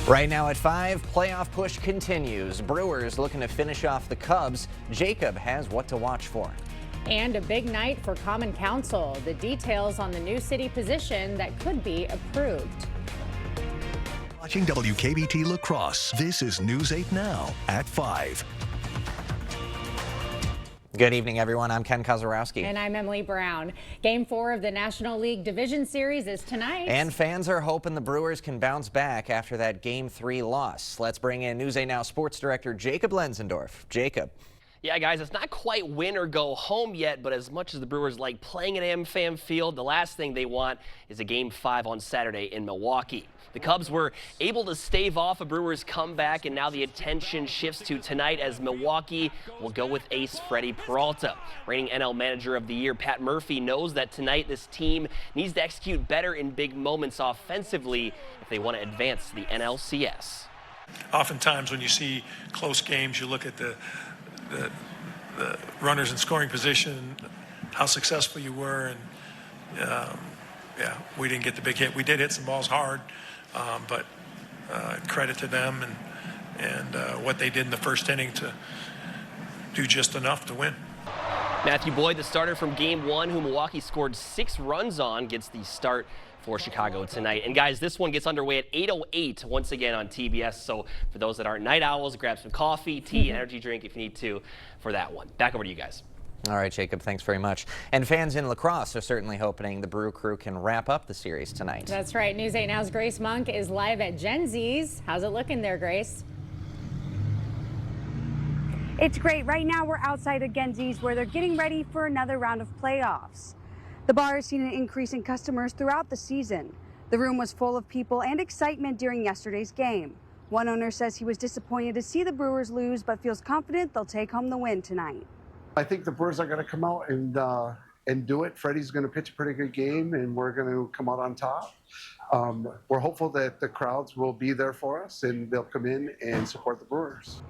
Right now at 5, playoff push continues. Brewers looking to finish off the Cubs. Jacob has what to watch for. And a big night for Common Council. The details on the new city position that could be approved. Watching WKBT La Crosse. This is News 8 Now at 5. Good evening, everyone. I'm Ken Kozarowski. And I'm Emily Brown. Game 4 of the National League Division Series is tonight. And fans are hoping the Brewers can bounce back after that Game 3 loss. Let's bring in News 8 Now Sports Director Jacob Lenzendorf. Jacob. Yeah, guys, it's not quite win or go home yet, but as much as the Brewers like playing at AmFam Field, the last thing they want is a Game 5 on Saturday in Milwaukee. The Cubs were able to stave off a Brewers comeback, and now the attention shifts to tonight as Milwaukee will go with ace Freddie Peralta. Reigning NL Manager of the Year Pat Murphy knows that tonight this team needs to execute better in big moments offensively if they want to advance to the NLCS. Oftentimes when you see close games, you look at the runners in scoring position, how successful you were, and yeah, we didn't get the big hit. We did hit some balls hard, but credit to them and what they did in the first inning to do just enough to win. Matthew Boyd, the starter from Game 1, who Milwaukee scored 6 runs on, gets the start for Chicago tonight. And guys, this one gets underway at 8:08 once again on TBS. So for those that aren't night owls, grab some coffee, tea, energy drink if you need to for that one. Back over to you guys. All right, Jacob, thanks very much. And fans in La Crosse are certainly hoping the Brew Crew can wrap up the series tonight. That's right. News 8 Now's Grace Monk is live at Gen Z's. How's it looking there, Grace? It's great. Right now we're outside of Gen Z's where they're getting ready for another round of playoffs. The bar has seen an increase in customers throughout the season. The room was full of people and excitement during yesterday's game. One owner says he was disappointed to see the Brewers lose, but feels confident they'll take home the win tonight. I think the Brewers are going to come out and do it. Freddie's going to pitch a pretty good game, and we're going to come out on top. We're hopeful that the crowds will be there for us, and they'll come in and support the Brewers.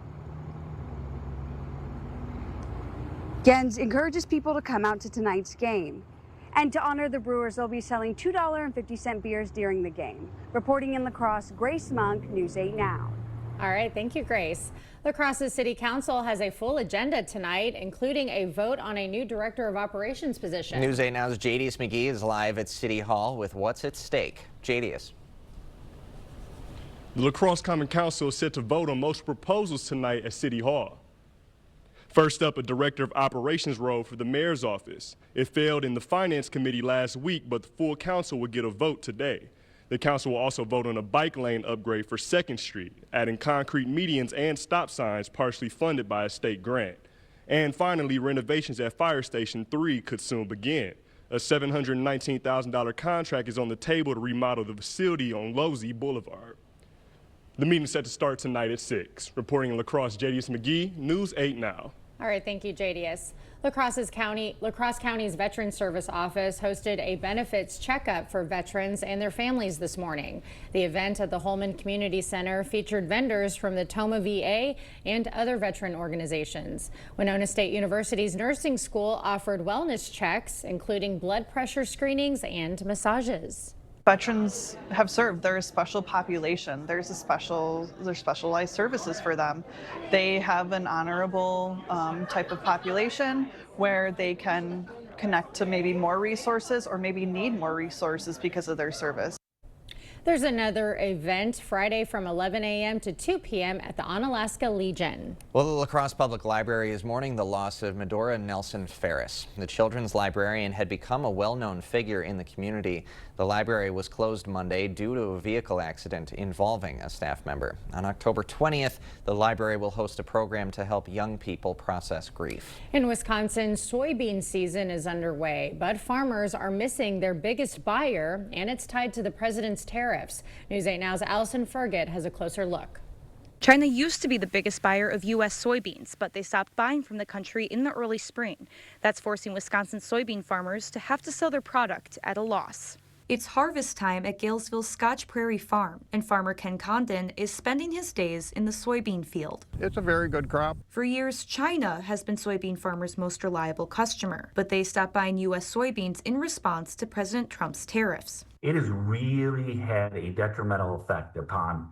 Gens encourages people to come out to tonight's game. And to honor the Brewers, they'll be selling $2.50 beers during the game. Reporting in La Crosse, Grace Monk, News 8 Now. All right, thank you, Grace. La Crosse's City Council has a full agenda tonight, including a vote on a new Director of Operations position. News 8 Now's Jadius McGee is live at City Hall with what's at stake. Jadius. The La Crosse Common Council is set to vote on most proposals tonight at City Hall. First up, a Director of Operations role for the Mayor's office. It failed in the Finance Committee last week, but the full council will get a vote today. The council will also vote on a bike lane upgrade for 2nd Street, adding concrete medians and stop signs partially funded by a state grant. And finally, renovations at Fire Station 3 could soon begin. A $719,000 contract is on the table to remodel the facility on Losey Boulevard. The meeting is set to start tonight at 6. Reporting in La Crosse, Jadius McGee, News 8 Now. All right, thank you, Jadius. La Crosse County's Veterans Service Office hosted a benefits checkup for veterans and their families this morning. The event at the Holman Community Center featured vendors from the Toma VA and other veteran organizations. Winona State University's nursing school offered wellness checks, including blood pressure screenings and massages. Veterans have served. They're a special population. There's specialized services for them. They have an honorable type of population where they can connect to maybe more resources or maybe need more resources because of their service. There's another event Friday from 11 a.m. to 2 p.m. at the Onalaska Legion. Well, the La Crosse Public Library is mourning the loss of Medora Nelson Ferris. The children's librarian had become a well-known figure in the community. The library was closed Monday due to a vehicle accident involving a staff member. On October 20th, the library will host a program to help young people process grief. In Wisconsin, soybean season is underway, but farmers are missing their biggest buyer, and it's tied to the president's tariffs. News 8 Now's Allison Ferget has a closer look. China used to be the biggest buyer of U.S. soybeans, but they stopped buying from the country in the early spring. That's forcing Wisconsin soybean farmers to have to sell their product at a loss. It's harvest time at Galesville's Scotch Prairie Farm, and farmer Ken Condon is spending his days in the soybean field. It's a very good crop. For years, China has been soybean farmers' most reliable customer, but they stopped buying U.S. soybeans in response to President Trump's tariffs. It has really had a detrimental effect upon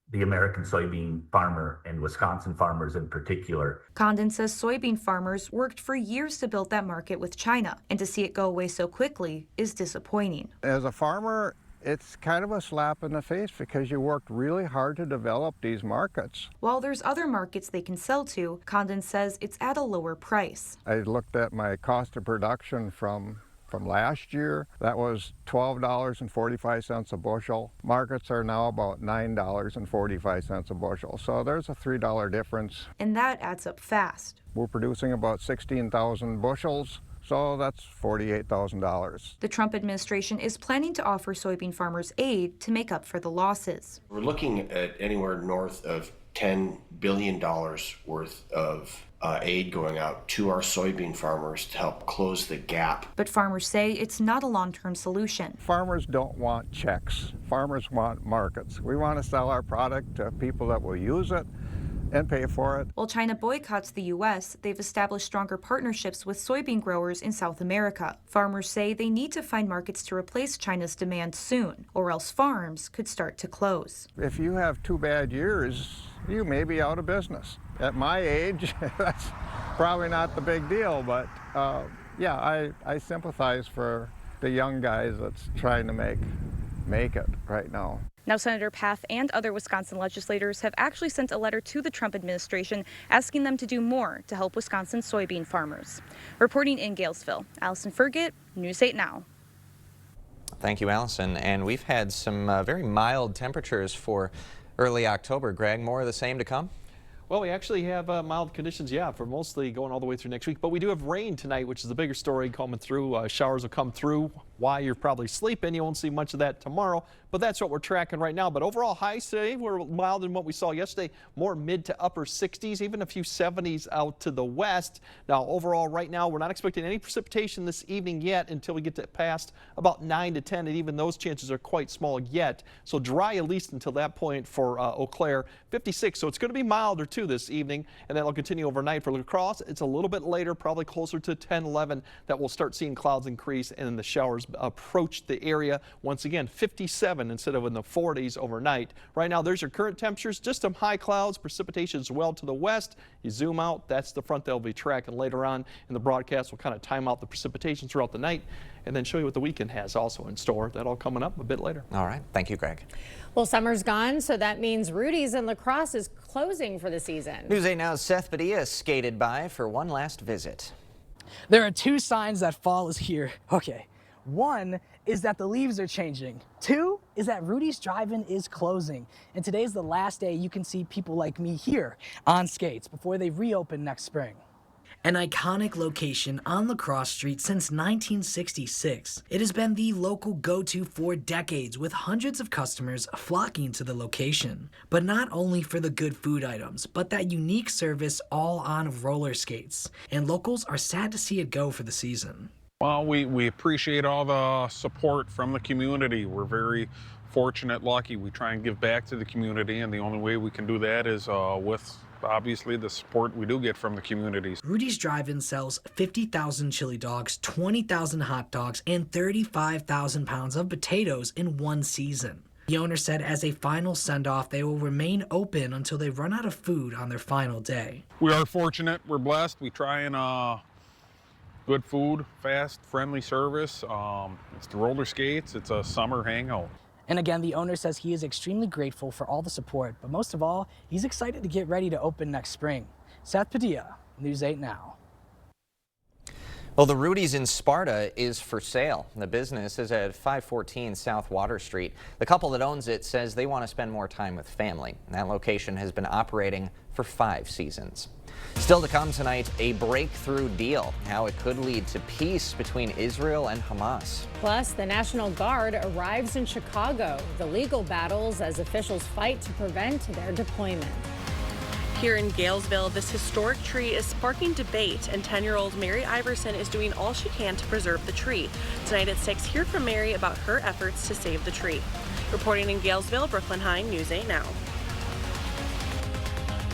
the American soybean farmer and Wisconsin farmers in particular. Condon says soybean farmers worked for years to build that market with China, and to see it go away so quickly is disappointing. As a farmer, it's kind of a slap in the face because you worked really hard to develop these markets. While there's other markets they can sell to, Condon says it's at a lower price. I looked at my cost of production from last year. That was $12.45 a bushel. Markets are now about $9.45 a bushel. So there's a $3 difference. And that adds up fast. We're producing about 16,000 bushels. So that's $48,000. The Trump administration is planning to offer soybean farmers aid to make up for the losses. We're looking at anywhere north of $10 billion worth of aid going out to our soybean farmers to help close the gap. But farmers say it's not a long-term solution. Farmers don't want checks. Farmers want markets. We want to sell our product to people that will use it and pay for it. While China boycotts the U.S., they've established stronger partnerships with soybean growers in South America. Farmers say they need to find markets to replace China's demand soon, or else farms could start to close. If you have 2 bad years, you may be out of business. At my age, that's probably not the big deal, but yeah, I sympathize for the young guys that's trying to make it right now. Now, Senator Path and other Wisconsin legislators have actually sent a letter to the Trump administration asking them to do more to help Wisconsin soybean farmers. Reporting in Galesville, Allison Fergit, News 8 Now. Thank you, Allison. And we've had some very mild temperatures for early October. Greg, more of the same to come? Well, we actually have mild conditions, yeah, for mostly going all the way through next week. But we do have rain tonight, which is the bigger story coming through. Showers will come through while you're probably sleeping. You won't see much of that tomorrow, but that's what we're tracking right now. But overall highs today were mild than what we saw yesterday, more mid to upper 60s, even a few 70s out to the west. Now, overall right now, we're not expecting any precipitation this evening yet until we get to past about 9 to 10, and even those chances are quite small yet. So dry at least until that point for Eau Claire, 56. So it's going to be milder too this evening, and that'll continue overnight for La Crosse. It's a little bit later, probably closer to 10, 11, that we'll start seeing clouds increase and then the showers approach the area. Once again, 57 instead of in the 40s overnight. Right now, there's your current temperatures, just some high clouds, precipitation as well to the west. You zoom out, that's the front they'll be tracking later on in the broadcast. We'll kind of time out the precipitation throughout the night and then show you what the weekend has also in store. That all coming up a bit later. All right. Thank you, Greg. Well, summer's gone, so that means Rudy's in La Crosse is closing for the season. News 8 Now's Seth Padilla skated by for one last visit. There are 2 signs that fall is here. Okay. 1 is that the leaves are changing. 2 is that Rudy's Drive-In is closing. And today's the last day you can see people like me here on skates before they reopen next spring. An iconic location on La Crosse Street since 1966, it has been the local go-to for decades, with hundreds of customers flocking to the location. But not only for the good food items, but that unique service all on roller skates. And locals are sad to see it go for the season. Well, we appreciate all the support from the community. We're very fortunate, lucky. We try and give back to the community, and the only way we can do that is with obviously the support we do get from the communities. Rudy's Drive-In sells 50,000 chili dogs, 20,000 hot dogs, and 35,000 pounds of potatoes in one season. The owner said as a final send-off, they will remain open until they run out of food on their final day. We are fortunate, we're blessed. We try and good food, fast, friendly service. It's the roller skates, it's a summer hangout. And again, the owner says he is extremely grateful for all the support, but most of all, he's excited to get ready to open next spring. Seth Padilla, News 8 Now. Well, the Rudy's in Sparta is for sale. The business is at 514 South Water Street. The couple that owns it says they want to spend more time with family. That location has been operating for 5 seasons. Still to come tonight, a breakthrough deal, how it could lead to peace between Israel and Hamas. Plus, the National Guard arrives in Chicago. The legal battles as officials fight to prevent their deployment. Here in Galesville, this historic tree is sparking debate, and 10-year-old Mary Iverson is doing all she can to preserve the tree. Tonight at 6, hear from Mary about her efforts to save the tree. Reporting in Galesville, Brooklyn Hine, News 8 Now.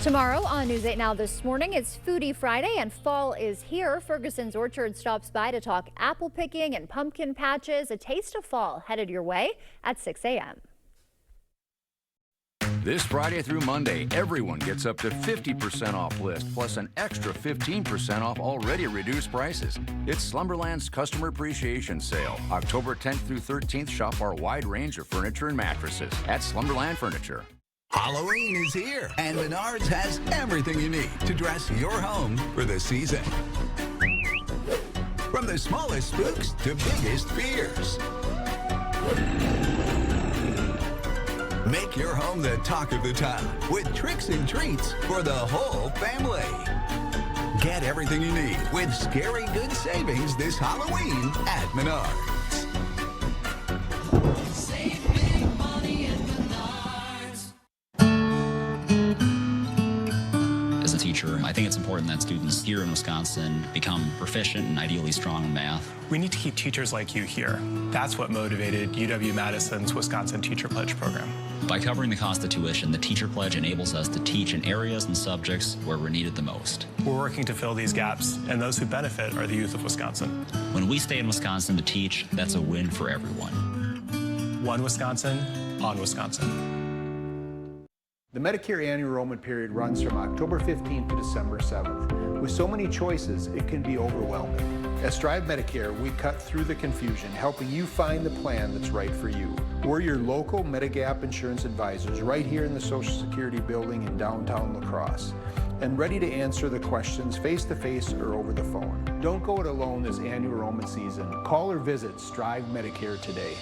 Tomorrow on News 8 Now this morning, it's Foodie Friday and fall is here. Ferguson's Orchard stops by to talk apple picking and pumpkin patches. A taste of fall headed your way at 6 a.m. This Friday through Monday, everyone gets up to 50% off list, plus an extra 15% off already reduced prices. It's Slumberland's Customer Appreciation Sale. October 10th through 13th, shop our wide range of furniture and mattresses at Slumberland Furniture. Halloween is here, and Menards has everything you need to dress your home for the season. From the smallest spooks to biggest fears. Make your home the talk of the town with tricks and treats for the whole family. Get everything you need with scary good savings this Halloween at Menards. Save big money at Menards. As a teacher, I think it's important that students here in Wisconsin become proficient and ideally strong in math. We need to keep teachers like you here. That's what motivated UW-Madison's Wisconsin Teacher Pledge program. By covering the cost of tuition, the Teacher Pledge enables us to teach in areas and subjects where we're needed the most. We're working to fill these gaps, and those who benefit are the youth of Wisconsin. When we stay in Wisconsin to teach, that's a win for everyone. One Wisconsin, on Wisconsin. The Medicare annual enrollment period runs from October 15th to December 7th. With so many choices, it can be overwhelming. At Strive Medicare, we cut through the confusion, helping you find the plan that's right for you. We're your local Medigap insurance advisors right here in the Social Security building in downtown La Crosse, and ready to answer the questions face-to-face or over the phone. Don't go it alone this annual enrollment season. Call or visit Strive Medicare today.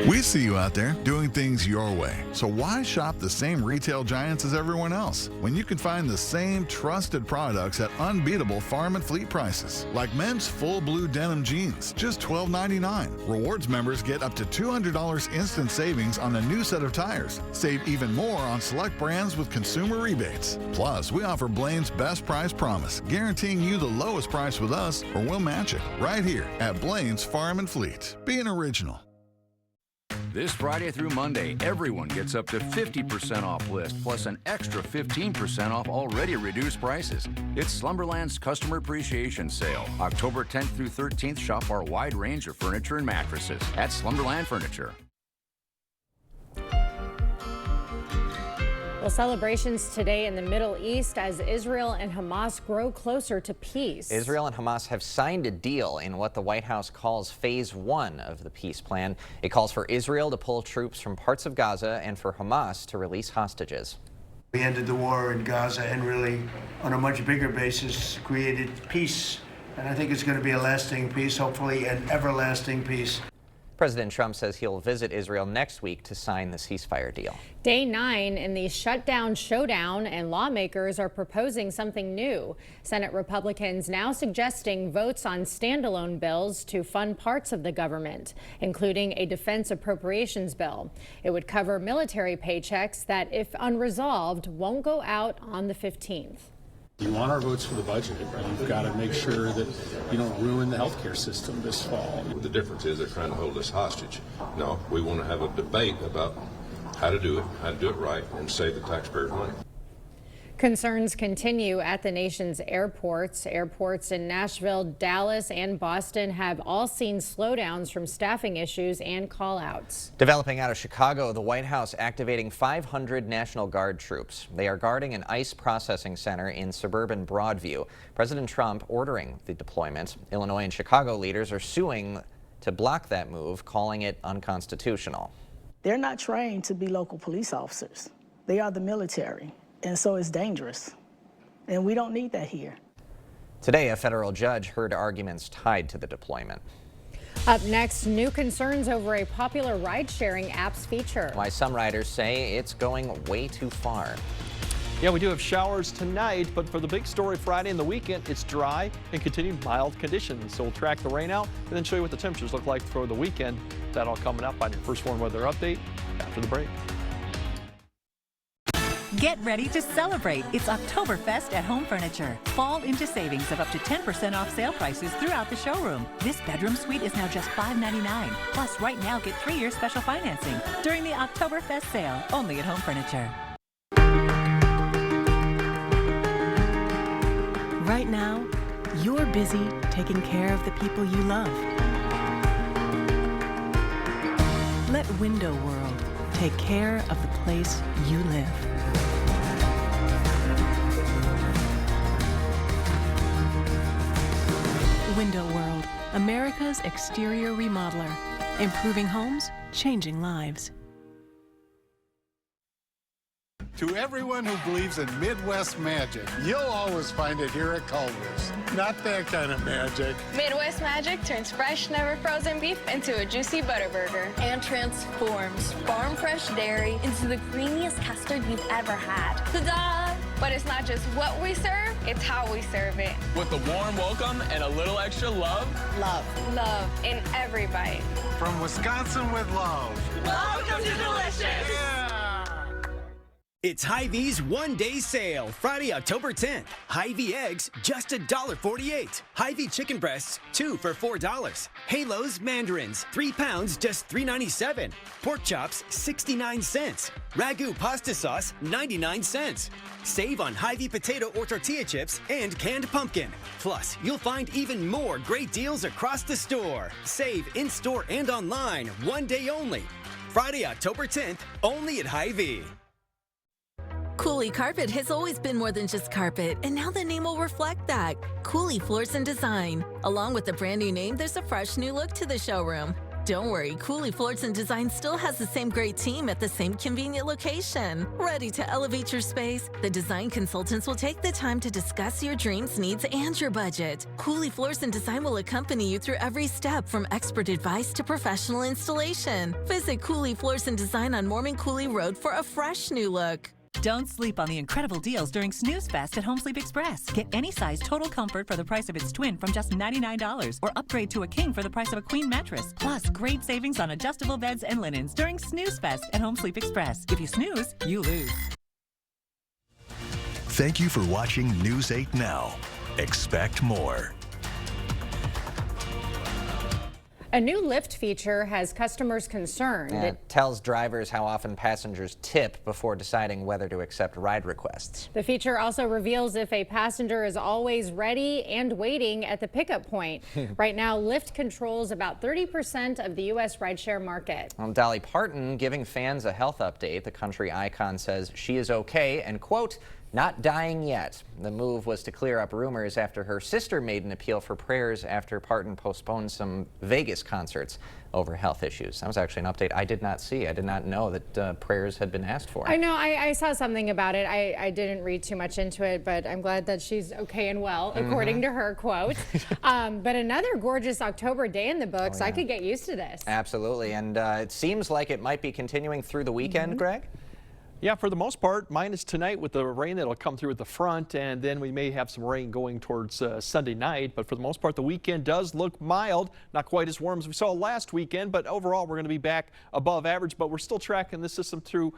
We see you out there doing things your way. So why shop the same retail giants as everyone else when you can find the same trusted products at unbeatable farm and fleet prices? Like men's full blue denim jeans, just $12.99. Rewards members get up to $200 instant savings on a new set of tires. Save even more on select brands with consumer rebates. Plus, we offer Blaine's Best Price Promise, guaranteeing you the lowest price with us or we'll match it right here at Blaine's Farm and Fleet. Be an original. This Friday through Monday, everyone gets up to 50% off list, plus an extra 15% off already reduced prices. It's Slumberland's Customer Appreciation Sale. October 10th through 13th, shop our wide range of furniture and mattresses at Slumberland Furniture. Well, celebrations today in the Middle East as Israel and Hamas grow closer to peace. Israel and Hamas have signed a deal in what the White House calls Phase 1 of the peace plan. It calls for Israel to pull troops from parts of Gaza and for Hamas to release hostages. We ended the war in Gaza and really, on a much bigger basis, created peace. And I think it's going to be a lasting peace, hopefully an everlasting peace. President Trump says he'll visit Israel next week to sign the ceasefire deal. Day 9 in the shutdown showdown, and lawmakers are proposing something new. Senate Republicans now suggesting votes on standalone bills to fund parts of the government, including a defense appropriations bill. It would cover military paychecks that, if unresolved, won't go out on the 15th. You want our votes for the budget, and you've got to make sure that you don't ruin the healthcare system this fall. The difference is they're trying to hold us hostage. No, we want to have a debate about how to do it right, and save the taxpayers' money. Concerns continue at the nation's airports. Airports in Nashville, Dallas, and Boston have all seen slowdowns from staffing issues and call-outs. Developing out of Chicago, the White House activating 500 National Guard troops. They are guarding an ICE processing center in suburban Broadview. President Trump ordering the deployment. Illinois and Chicago leaders are suing to block that move, calling it unconstitutional. They're not trained to be local police officers. They are the military. And so it's dangerous. And we don't need that here. Today, a federal judge heard arguments tied to the deployment. Up next, new concerns over a popular ride-sharing app's feature. Why some riders say it's going way too far. Yeah, we do have showers tonight, but for the big story Friday and the weekend, it's dry and continued mild conditions. So we'll track the rain out and then show you what the temperatures look like for the weekend. That all coming up on your First Warn Weather Update after the break. Get ready to celebrate. It's Oktoberfest at Home Furniture. Fall into savings of up to 10% off sale prices throughout the showroom. This bedroom suite is now just $5.99. Plus, right now, get 3-year special financing during the Oktoberfest sale, only at Home Furniture. Right now, you're busy taking care of the people you love. Let Window World take care of the place you live. Window World, America's exterior remodeler. Improving homes, changing lives. To everyone who believes in Midwest magic, you'll always find it here at Culver's. Not that kind of magic. Midwest Magic turns fresh, never frozen beef into a juicy butter burger. And transforms farm fresh dairy into the creamiest custard you've ever had. Ta-da! But it's not just what we serve, it's how we serve it. With a warm welcome and a little extra love. Love. Love in every bite. From Wisconsin with love. Welcome to Delicious! Yeah! It's Hy-Vee's one-day sale, Friday, October 10th. Hy-Vee eggs, just $1.48. Hy-Vee chicken breasts, 2 for $4. Halos mandarins, 3 pounds, just $3.97. Pork chops, 69 cents. Ragu pasta sauce, 99 cents. Save on Hy-Vee potato or tortilla chips and canned pumpkin. Plus, you'll find even more great deals across the store. Save in-store and online, one day only. Friday, October 10th, only at Hy-Vee. Cooley Carpet has always been more than just carpet, and now the name will reflect that. Cooley Floors and Design. Along with the brand new name, there's a fresh new look to the showroom. Don't worry, Cooley Floors and Design still has the same great team at the same convenient location. Ready to elevate your space? The design consultants will take the time to discuss your dreams, needs, and your budget. Cooley Floors and Design will accompany you through every step, from expert advice to professional installation. Visit Cooley Floors and Design on Mormon Cooley Road for a fresh new look. Don't sleep on the incredible deals during Snooze Fest at Home Sleep Express. Get any size Total Comfort for the price of its twin from just $99, or upgrade to a king for the price of a queen mattress. Plus, great savings on adjustable beds and linens during Snooze Fest at Home Sleep Express. If you snooze, you lose. Thank you for watching News 8 Now. Expect more. A new Lyft feature has customers concerned. It tells drivers how often passengers tip before deciding whether to accept ride requests. The feature also reveals if a passenger is always ready and waiting at the pickup point. Right now, Lyft controls about 30% of the U.S. rideshare market. Well, Dolly Parton giving fans a health update. The country icon says she is okay and, quote, not dying yet. The move was to clear up rumors after her sister made an appeal for prayers after Parton postponed some Vegas concerts over health issues. That was actually an update I did not see. I did not know that prayers had been asked for. I know, I saw something about it. I didn't read too much into it, but I'm glad that she's okay and well, according to her quote. But another gorgeous October day in the books. I could get used to this. Absolutely, and it seems like it might be continuing through the weekend, Greg? Yeah, for the most part, minus tonight with the rain that'll come through at the front, and then we may have some rain going towards Sunday night. But for the most part, the weekend does look mild, not quite as warm as we saw last weekend, but overall we're going to be back above average. But we're still tracking the system through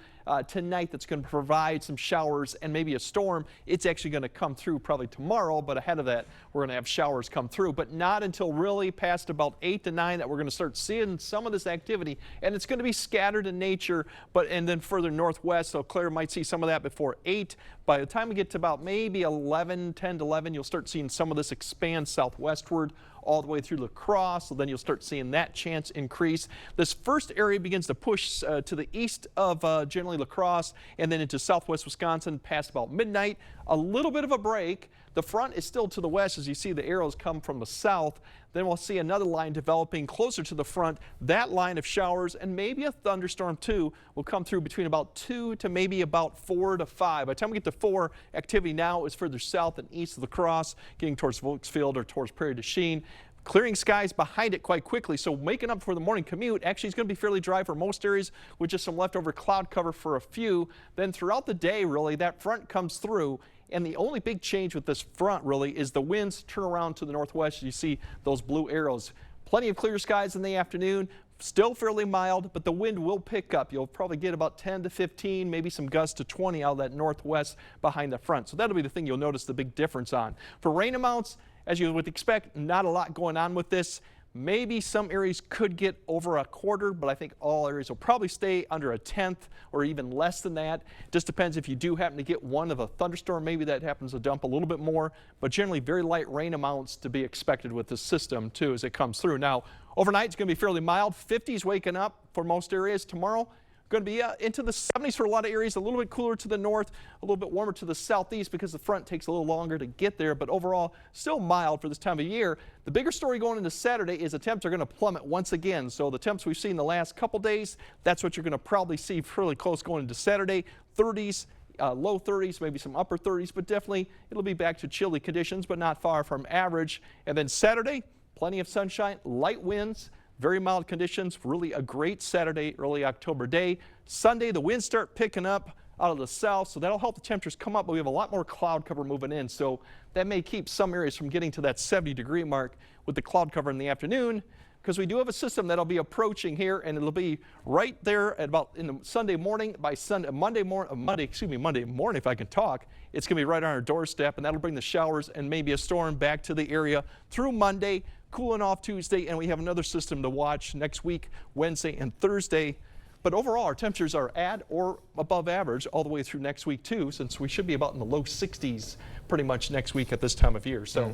tonight that's going to provide some showers and maybe a storm. It's actually going to come through probably tomorrow, but ahead of that, we're going to have showers come through, but not until really past about 8 to 9 that we're going to start seeing some of this activity. And it's going to be scattered in nature, and then further northwest. So Claire might see some of that before 8. By the time we get to about maybe 11, 10 to 11, you'll start seeing some of this expand southwestward all the way through La Crosse. So then you'll start seeing that chance increase. This first area begins to push to the east of generally La Crosse and then into southwest Wisconsin past about midnight. A little bit of a break. The front is still to the west as you see the arrows come from the south. Then we'll see another line developing closer to the front. That line of showers and maybe a thunderstorm too will come through between about 2 to maybe about 4 to 5. By the time we get to 4, activity now is further south and east of La Crosse, getting towards Volksfield or towards Prairie du Chien. Clearing skies behind it quite quickly, so making up for the morning commute. Actually, it's going to be fairly dry for most areas with just some leftover cloud cover for a few. Then throughout the day, really, that front comes through. And the only big change with this front really is the winds turn around to the northwest. You see those blue arrows. Plenty of clear skies in the afternoon. Still fairly mild, but the wind will pick up. You'll probably get about 10 to 15, maybe some gusts to 20 out of that northwest behind the front. So that'll be the thing you'll notice the big difference on. For rain amounts, as you would expect, not a lot going on with this. Maybe some areas could get over a quarter, but I think all areas will probably stay under a tenth or even less than that. Just depends if you do happen to get one of a thunderstorm, maybe that happens to dump a little bit more, but generally very light rain amounts to be expected with this system too as it comes through. Now, Overnight, it's going to be fairly mild. 50s waking up for most areas. Tomorrow, going to be into the 70s for a lot of areas, a little bit cooler to the north, a little bit warmer to the southeast because the front takes a little longer to get there, but overall still mild for this time of year. The bigger story going into Saturday is the temps are going to plummet once again. So the temps we've seen the last couple days, that's what you're going to probably see fairly close going into Saturday. 30s, low 30s, maybe some upper 30s, but definitely it'll be back to chilly conditions, but not far from average. And then Saturday, plenty of sunshine, light winds. Very mild conditions, really a great Saturday, early October day. Sunday, the winds start picking up out of the south, so that'll help the temperatures come up, but we have a lot more cloud cover moving in, so that may keep some areas from getting to that 70-degree mark with the cloud cover in the afternoon, because we do have a system that'll be approaching here, and it'll be right there at about in the Sunday morning. By Monday morning, if I can talk, it's going to be right on our doorstep, and that'll bring the showers and maybe a storm back to the area through Monday. Cooling off Tuesday, and we have another system to watch next week, Wednesday and Thursday. But overall, our temperatures are at or above average all the way through next week too, since we should be about in the low 60s pretty much next week at this time of year. So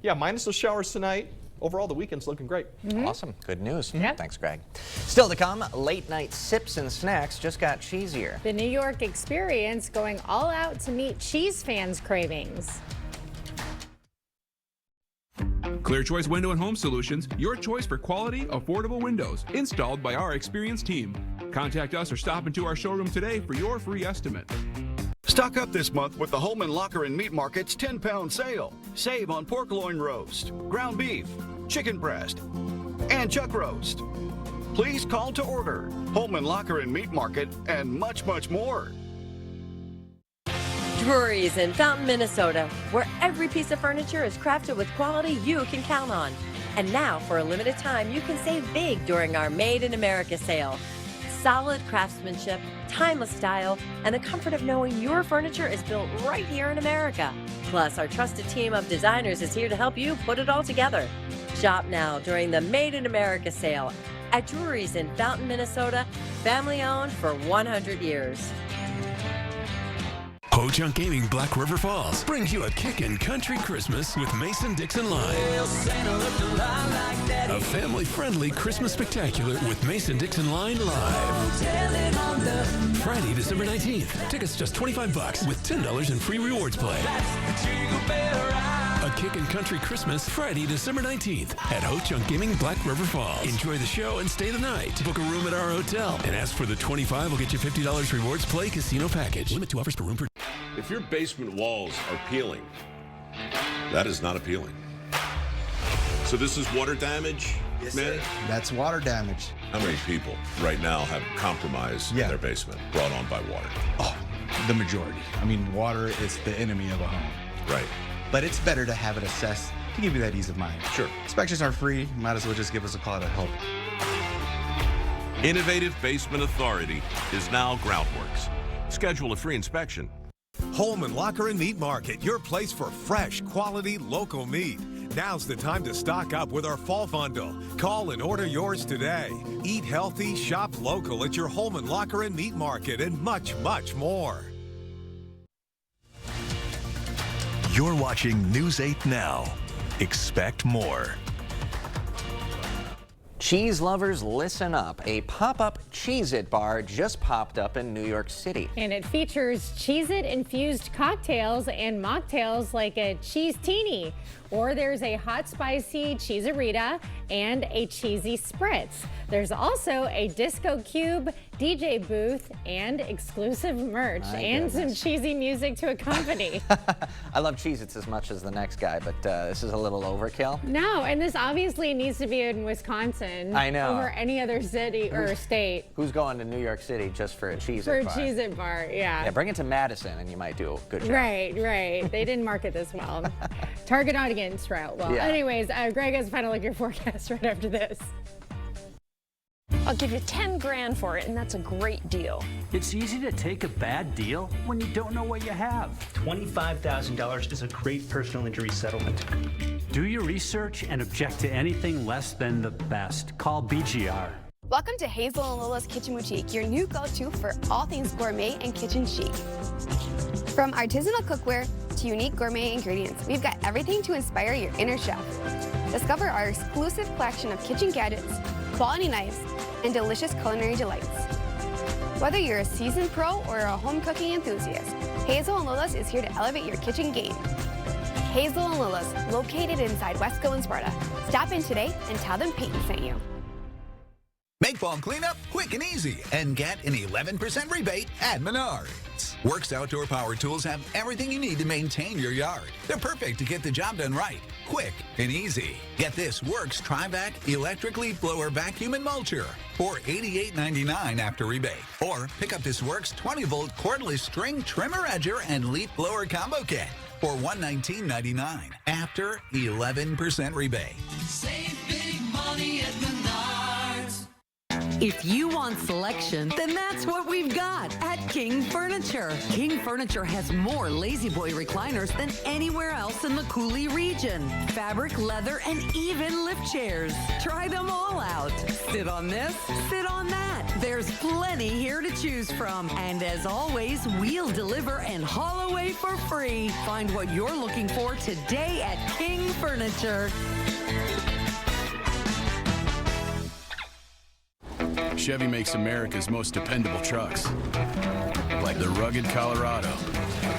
yeah, minus those showers tonight. Overall, the weekend's looking great. Awesome. Good news. Thanks, Greg. Still to come, late night sips and snacks just got cheesier. The New York experience going all out to meet cheese fans' cravings. Clear Choice Window and Home Solutions, your choice for quality, affordable windows installed by our experienced team. Contact us or stop into our showroom today for your free estimate. Stock up this month with the Holman Locker and Meat Market's 10-pound sale. Save on pork loin roast, ground beef, chicken breast, and chuck roast. Please call to order. Holman Locker and Meat Market and much, much more. Drury's in Fountain, Minnesota, where every piece of furniture is crafted with quality you can count on. And now, for a limited time, you can save big during our Made in America sale. Solid craftsmanship, timeless style, and the comfort of knowing your furniture is built right here in America. Plus, our trusted team of designers is here to help you put it all together. Shop now during the Made in America sale at Drury's in Fountain, Minnesota, family owned for 100 years. Ho-Chunk Gaming Black River Falls brings you a kickin' country Christmas with Mason-Dixon Line. A family-friendly Christmas spectacular with Mason-Dixon Line Live. Friday, December 19th. Tickets just $25 with $10 in free rewards play. A kickin' country Christmas Friday, December 19th at Ho-Chunk Gaming Black River Falls. Enjoy the show and stay the night. Book a room at our hotel and ask for the $25 will get you $50 rewards play casino package. Limit 2 offers per room per. If your basement walls are peeling, that is not appealing. So this is water damage, man? That's water damage. How many people right now have compromised their basement brought on by water? Oh, the majority. I mean, water is the enemy of a home. Right. But it's better to have it assessed to give you that ease of mind. Sure. Inspections are free. Might as well just give us a call to help. Innovative Basement Authority is now Groundworks. Schedule a free inspection. Holman Locker and Meat Market, your place for fresh, quality, local meat. Now's the time to stock up with our fall bundle. Call and order yours today. Eat healthy, shop local at your Holman Locker and Meat Market, and much, much more. You're watching News 8 Now. Expect more. Cheese lovers, listen up. A pop-up Cheez-It bar just popped up in New York City. And it features Cheez-It infused cocktails and mocktails like a Cheese Teeny. Or there's a hot spicy Cheez-Arita and a cheesy spritz. There's also a disco cube, DJ booth, and exclusive merch, and some cheesy music to accompany. I love Cheez-Its as much as the next guy, but this is a little overkill. No, and this obviously needs to be in Wisconsin. I know. Over any other city or state. Who's going to New York City just for a Cheez-It bar? For a Cheez-It bar, yeah. Yeah, bring it to Madison and you might do a good job. Right. They didn't market this well. Target audience route. Well, anyways, Greg has a final look at your forecast right after this. I'll give you 10 grand for it, and that's a great deal. It's easy to take a bad deal when you don't know what you have. $25,000 is a great personal injury settlement. Do your research and object to anything less than the best. Call BGR. Welcome to Hazel and Lola's Kitchen Boutique, your new go-to for all things gourmet and kitchen chic. From artisanal cookware to unique gourmet ingredients, we've got everything to inspire your inner chef. Discover our exclusive collection of kitchen gadgets, quality knives, and delicious culinary delights. Whether you're a seasoned pro or a home cooking enthusiast, Hazel and Lola's is here to elevate your kitchen game. Hazel and Lola's, located inside Wesco and Sparta. Stop in today and tell them Peyton sent you. Make fall cleanup quick and easy and get an 11% rebate at Menards. Works Outdoor Power Tools have everything you need to maintain your yard. They're perfect to get the job done right, quick and easy. Get this Works Tri-Vac electric leaf blower vacuum and mulcher for $88.99 after rebate. Or pick up this Works 20-volt cordless string trimmer edger and leaf blower combo kit for $119.99 after 11% rebate. Save big money at Menards. If you want selection, then that's what we've got at King Furniture. King Furniture has more Lazy Boy recliners than anywhere else in the Coulee region. Fabric, leather, and even lift chairs. Try them all out. Sit on this, sit on that. There's plenty here to choose from. And as always, we'll deliver and haul away for free. Find what you're looking for today at King Furniture. Chevy makes America's most dependable trucks, like the rugged Colorado,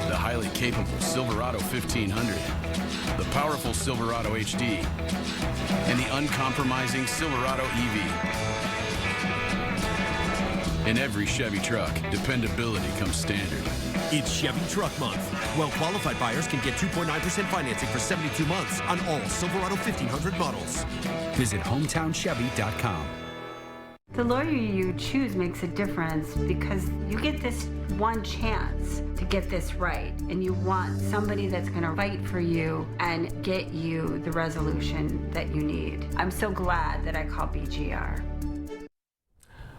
the highly capable Silverado 1500, the powerful Silverado HD, and the uncompromising Silverado EV. In every Chevy truck, dependability comes standard. It's Chevy Truck Month. Well-qualified buyers can get 2.9% financing for 72 months on all Silverado 1500 models. Visit HometownChevy.com. The lawyer you choose makes a difference because you get this one chance to get this right, and you want somebody that's going to fight for you and get you the resolution that you need. I'm so glad that I called BGR.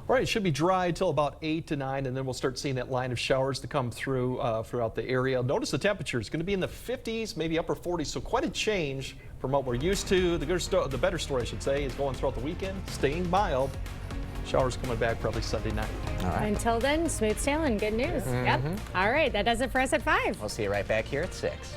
All right, it should be dry till about 8 to 9, and then we'll start seeing that line of showers to come through throughout the area. Notice the temperature is going to be in the 50s, maybe upper 40s, so quite a change from what we're used to. The better story, I should say, is going throughout the weekend, staying mild. Showers coming back probably Sunday night. All right. Until then, smooth sailing, good news. Yep. All right, that does it for us at 5. We'll see you right back here at 6.